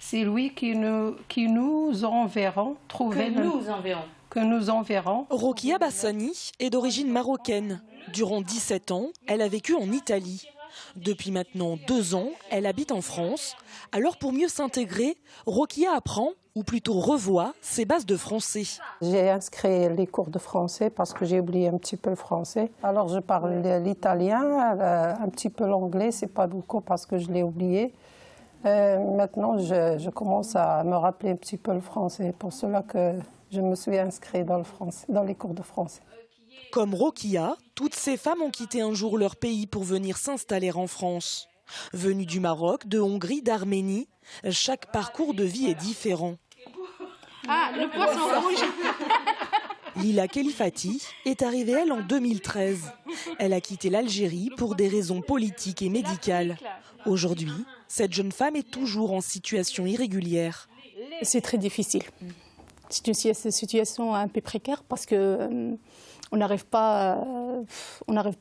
C'est lui qui nous enverrons, que nous enverrons. Rokia Bassani est d'origine marocaine. Durant 17 ans, elle a vécu en Italie. Depuis maintenant 2 ans, elle habite en France. Alors pour mieux s'intégrer, Rokia apprend, ou plutôt revoit, ses bases de français. J'ai inscrit les cours de français parce que j'ai oublié un petit peu le français. Alors je parle l'italien, un petit peu l'anglais, c'est pas beaucoup parce que je l'ai oublié. Maintenant, je commence à me rappeler un petit peu le français. Pour cela que je me suis inscrite dans les cours de français. Comme Rokia, toutes ces femmes ont quitté un jour leur pays pour venir s'installer en France. Venues du Maroc, de Hongrie, d'Arménie, chaque parcours de vie est différent. Ah, le poisson rouge. Lila Khelifati est arrivée, elle, en 2013. Elle a quitté l'Algérie pour des raisons politiques et médicales. Aujourd'hui, cette jeune femme est toujours en situation irrégulière. C'est très difficile. C'est une situation un peu précaire parce que on n'arrive pas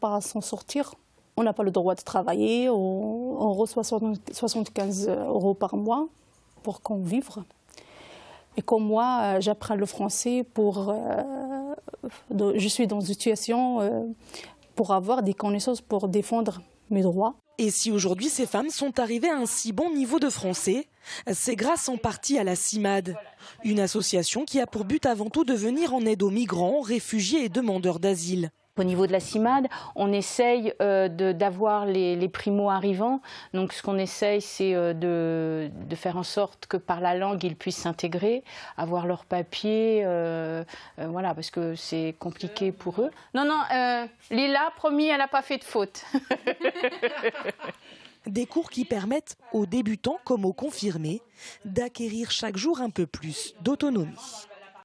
à s'en sortir. On n'a pas le droit de travailler. On reçoit 75 € par mois pour qu'on vive. Et comme moi, j'apprends le français je suis dans une situation pour avoir des connaissances pour défendre mes droits. Et si aujourd'hui ces femmes sont arrivées à un si bon niveau de français, c'est grâce en partie à la CIMAD, une association qui a pour but avant tout de venir en aide aux migrants, réfugiés et demandeurs d'asile. Au niveau de la CIMAD, on essaye d'avoir les primo-arrivants. Donc ce qu'on essaye, c'est de faire en sorte que par la langue, ils puissent s'intégrer, avoir leurs papiers, voilà, parce que c'est compliqué pour eux. Non, Lila, promis, elle n'a pas fait de faute. Des cours qui permettent aux débutants comme aux confirmés d'acquérir chaque jour un peu plus d'autonomie.